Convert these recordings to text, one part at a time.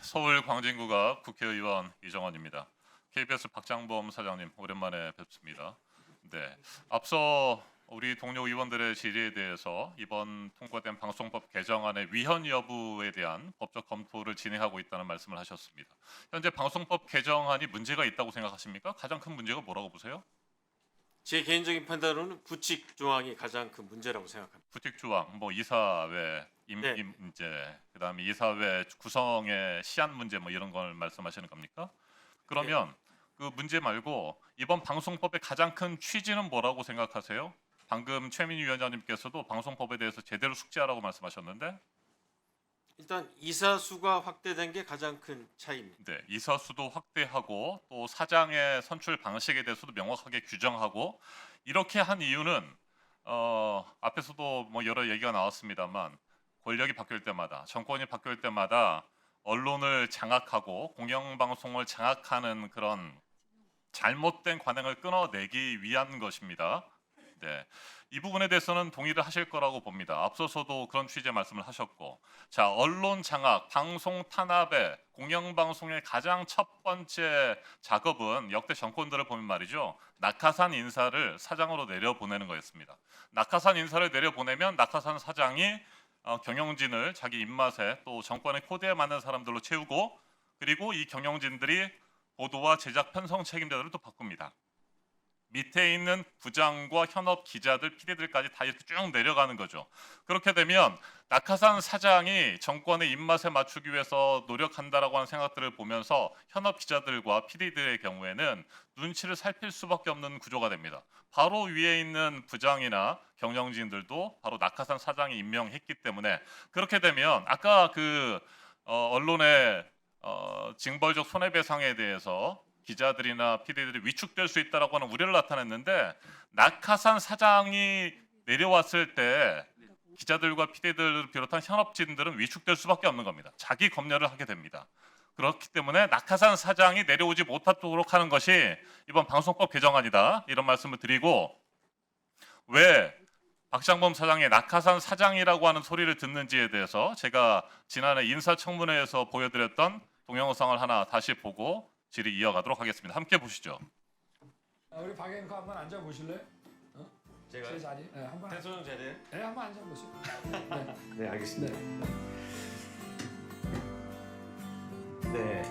서울 광진구가 국회의원 이정원입니다. KBS 박장범 사장님 오랜만에 뵙습니다. 네, 앞서 우리 동료 의원들의 질의에 대해서 이번 통과된 방송법 개정안의 위헌 여부에 대한 법적 검토를 진행하고 있다는 말씀을 하셨습니다. 현재 방송법 개정안이 문제가 있다고 생각하십니까? 가장 큰 문제가 뭐라고 보세요? 제 개인적인 판단으로는 구칙 조항이 가장 큰 문제라고 생각합니다. 구칙조항, 이사회 네. 문제, 그다음에 이사회 구성의 시한 문제 이런 걸 말씀하시는 겁니까? 그러면 그 문제 말고 이번 방송법의 가장 큰 취지는 뭐라고 생각하세요? 방금 최민희 위원장님께서도 방송법에 대해서 제대로 숙지하라고 말씀하셨는데, 일단 이사 수가 확대된 게 가장 큰 차이입니다. 네, 이사 수도 확대하고 또 사장의 선출 방식에 대해서도 명확하게 규정하고 이렇게 한 이유는 앞에서도 여러 얘기가 나왔습니다만 권력이 바뀔 때마다 정권이 바뀔 때마다 언론을 장악하고 공영방송을 장악하는 그런 잘못된 관행을 끊어내기 위한 것입니다. 네, 이 부분에 대해서는 동의를 하실 거라고 봅니다. 앞서서도 그런 취지의 말씀을 하셨고, 자, 언론 장악, 방송 탄압의 공영방송의 가장 첫 번째 작업은 역대 정권들을 보면 말이죠, 낙하산 인사를 사장으로 내려보내는 거였습니다. 낙하산 인사를 내려보내면 낙하산 사장이 경영진을 자기 입맛에 또 정권의 코드에 맞는 사람들로 채우고, 그리고 이 경영진들이 보도와 제작 편성 책임자들을 또 바꿉니다. 밑에 있는 부장과 현업 기자들, PD들까지 다 이렇게 쭉 내려가는 거죠. 그렇게 되면 낙하산 사장이 정권의 입맛에 맞추기 위해서 노력한다라고 하는 생각들을 보면서 현업 기자들과 PD들의 경우에는 눈치를 살필 수밖에 없는 구조가 됩니다. 바로 위에 있는 부장이나 경영진들도 바로 낙하산 사장이 임명했기 때문에, 그렇게 되면 아까 언론의 징벌적 손해배상에 대해서 기자들이나 PD들이 위축될 수 있다라고 하는 우려를 나타냈는데, 낙하산 사장이 내려왔을 때 기자들과 PD들을 비롯한 현업진들은 위축될 수밖에 없는 겁니다. 자기 검열을 하게 됩니다. 그렇기 때문에 낙하산 사장이 내려오지 못하도록 하는 것이 이번 방송법 개정안이다, 이런 말씀을 드리고, 왜 박장범 사장이 낙하산 사장이라고 하는 소리를 듣는지에 대해서 제가 지난해 인사청문회에서 보여드렸던 동영상을 하나 다시 보고 질의 이어가도록 하겠습니다. 함께 보시죠. 우리 박 앵커 한번 앉아 보실래요? 제가 제 자리. 네, 한번. 대통령 자리에 네, 한번 앉아 보시고. 네. 네, 알겠습니다. 네. 네,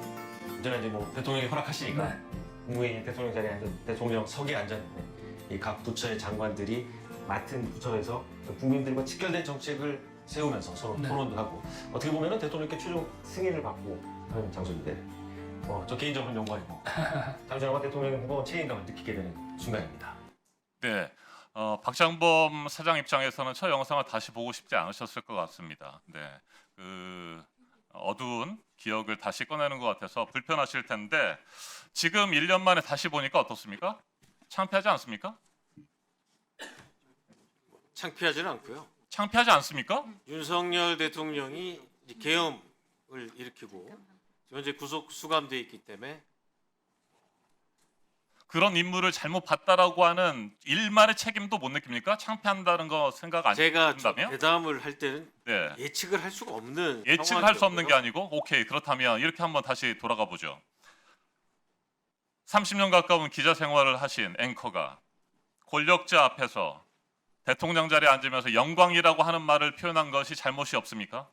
저는 이제 대통령이 허락하시니까 네. 국무회의 대통령 자리에 앉은 대통령석에 앉았는데 이 각 부처의 장관들이 맡은 부처에서 국민들과 직결된 정책을 세우면서 서로 네. 토론도 하고, 어떻게 보면은 대통령께 최종 승인을 받고 하는 장소인데, 저 개인적으로는 영광이고 잠시나마 대통령의 무거운 책임감을 느끼게 되는 순간입니다. 네, 박장범 사장 입장에서는 저 영상을 다시 보고 싶지 않으셨을 것 같습니다. 네, 어두운 기억을 다시 꺼내는 것 같아서 불편하실 텐데, 지금 1년 만에 다시 보니까 어떻습니까? 창피하지 않습니까? 창피하지는 않고요. 창피하지 않습니까? 윤석열 대통령이 이제 계엄을 일으키고 현재 구속 수감돼 있기 때문에 그런 임무를 잘못 봤다라고 하는 일말의 책임도 못 느낍니까? 창피한다는 거 생각 안 제가 한다면? 대담을 할 때는 네, 예측을 할 수가 없는 예측을 할 수 없는 게 상황이었고요. 아니고, 오케이, 그렇다면 이렇게 한번 다시 돌아가 보죠. 30년 가까운 기자 생활을 하신 앵커가 권력자 앞에서 대통령 자리에 앉으면서 영광이라고 하는 말을 표현한 것이 잘못이 없습니까?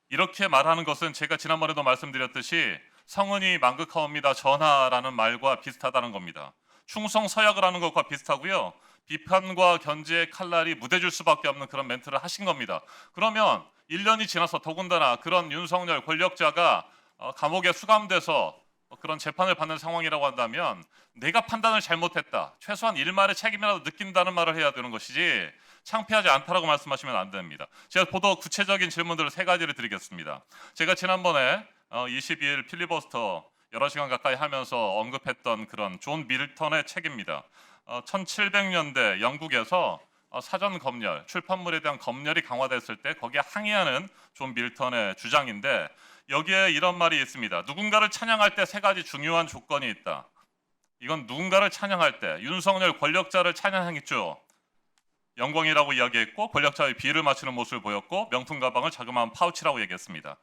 이렇게 말하는 것은 제가 지난번에도 말씀드렸듯이 성은이 망극하옵니다 전하라는 말과 비슷하다는 겁니다. 충성 서약을 하는 것과 비슷하고요. 비판과 견제의 칼날이 무뎌질 수밖에 없는 그런 멘트를 하신 겁니다. 그러면 1년이 지나서 더군다나 그런 윤석열 권력자가 감옥에 수감돼서 그런 재판을 받는 상황이라고 한다면 내가 판단을 잘못했다, 최소한 일말의 책임이라도 느낀다는 말을 해야 되는 것이지 창피하지 않다라고 말씀하시면 안 됩니다. 제가 보더 구체적인 질문들을 3가지를 드리겠습니다. 제가 지난번에 22일 필리버스터 여러 시간 가까이 하면서 언급했던 그런 존 밀턴의 책입니다. 1700년대 영국에서 사전 검열, 출판물에 대한 검열이 강화됐을 때 거기에 항의하는 존 밀턴의 주장인데, 여기에 이런 말이 있습니다. 누군가를 찬양할 때 3가지 중요한 조건이 있다. 이건 누군가를 찬양할 때 윤석열 권력자를 찬양했죠. 영광이라고 이야기했고, 권력자의 비를 맞추는 모습을 보였고, 명품 가방을 자그마한 파우치라고 얘기했습니다.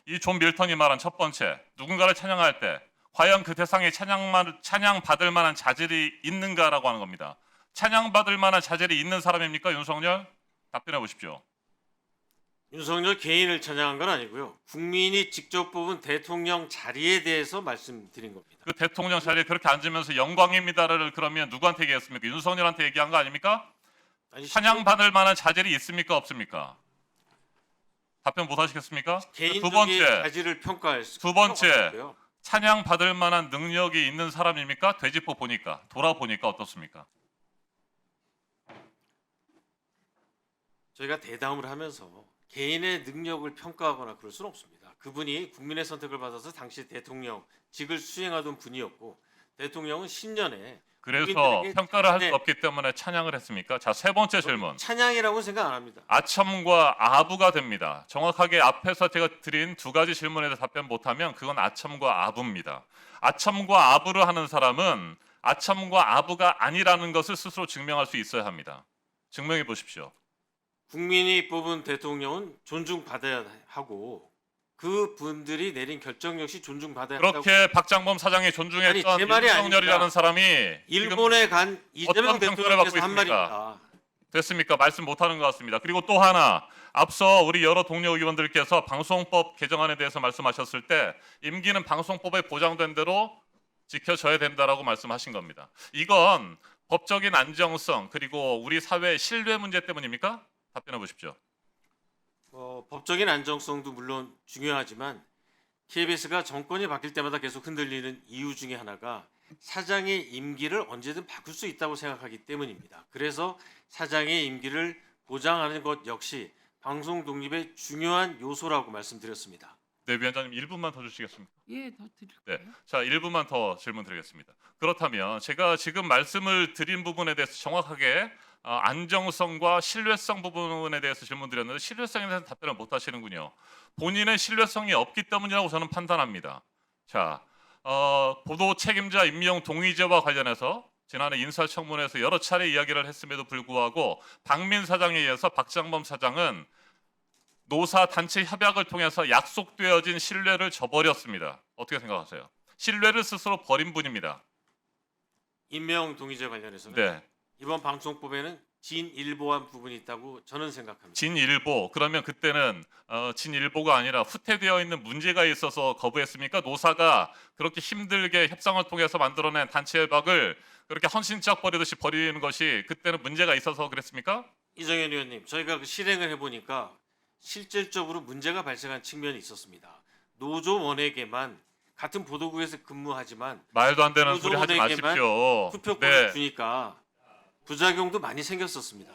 이 존 밀턴이 말한 첫 번째, 누군가를 찬양할 때 과연 그 대상에 찬양받을 만한 자질이 있는가라고 하는 겁니다. 찬양받을 만한 자질이 있는 사람입니까? 윤석열? 답변해 보십시오. 윤석열 개인을 찬양한 건 아니고요. 국민이 직접 뽑은 대통령 자리에 대해서 말씀드린 겁니다. 그 대통령 자리에 그렇게 앉으면서 영광입니다를 그러면 누구한테 얘기했습니까? 윤석열한테 얘기한 거 아닙니까? 아니, 찬양받을 만한 자질이 있습니까? 없습니까? 답변 못 하시겠습니까? 두 개인적인 번째, 자질을 평가할 수 두 번째. 없고요. 찬양받을 만한 능력이 있는 사람입니까? 되짚어 보니까, 돌아보니까 어떻습니까? 저희가 대담을 하면서 개인의 능력을 평가하거나 그럴 수는 없습니다. 그분이 국민의 선택을 받아서 당시 대통령직을 수행하던 분이었고 대통령은 신년에 그래서 국민들에게 평가를 할 수 자신의 없기 때문에 찬양을 했습니까? 자, 세 번째 질문. 찬양이라고 생각 안 합니다. 아첨과 아부가 됩니다. 정확하게 앞에서 제가 드린 두 가지 질문에 대해서 답변 못하면 그건 아첨과 아부입니다. 아첨과 아부를 하는 사람은 아첨과 아부가 아니라는 것을 스스로 증명할 수 있어야 합니다. 증명해 보십시오. 국민이 뽑은 대통령은 존중받아야 하고 그 분들이 내린 결정 역시 존중받아야 한다고. 그렇게 박장범 사장이 아니, 존중했던 제 말이 윤석열이라는 아닙니다. 사람이 지금 일본에 간 이재명 어떤 평가를 받고 대통령께서 한 있습니까? 말입니다. 됐습니까? 말씀 못하는 것 같습니다. 그리고 또 하나, 앞서 우리 여러 동료 의원들께서 방송법 개정안에 대해서 말씀하셨을 때 임기는 방송법에 보장된 대로 지켜져야 된다라고 말씀하신 겁니다. 이건 법적인 안정성 그리고 우리 사회의 신뢰 문제 때문입니까? 답변해 보십시오. 법적인 안정성도 물론 중요하지만 KBS가 정권이 바뀔 때마다 계속 흔들리는 이유 중에 하나가 사장의 임기를 언제든 바꿀 수 있다고 생각하기 때문입니다. 그래서 사장의 임기를 보장하는 것 역시 방송 독립의 중요한 요소라고 말씀드렸습니다. 네, 위원장님 1분만 더 주시겠습니까? 예, 더 드릴게요. 네. 자, 1분만 더 질문 드리겠습니다. 그렇다면 제가 지금 말씀을 드린 부분에 대해서 정확하게 안정성과 신뢰성 부분에 대해서 질문 드렸는데 신뢰성에 대해서 답변을 못 하시는군요. 본인의 신뢰성이 없기 때문이라고 저는 판단합니다. 자, 보도 책임자 임명 동의제와 관련해서 지난해 인사청문회에서 여러 차례 이야기를 했음에도 불구하고 박민 사장에 의해서 박장범 사장은 노사 단체 협약을 통해서 약속되어진 신뢰를 저버렸습니다. 어떻게 생각하세요? 신뢰를 스스로 버린 분입니다. 임명 동의제 관련해서는 네. 이번 방송법에는 진일보한 부분이 있다고 저는 생각합니다. 진일보 그러면 그때는 진일보가 아니라 후퇴되어 있는 문제가 있어서 거부했습니까? 노사가 그렇게 힘들게 협상을 통해서 만들어낸 단체 협약을 그렇게 헌신짝 버리듯이 버리는 것이 그때는 문제가 있어서 그랬습니까? 이정현 의원님, 저희가 그 실행을 해보니까 실질적으로 문제가 발생한 측면이 있었습니다. 노조원에게만 같은 보도국에서 근무하지만 말도 안 되는 소리 하지 노조원에게만 마십시오. 투표권을 네. 주니까 부작용도 많이 생겼었습니다.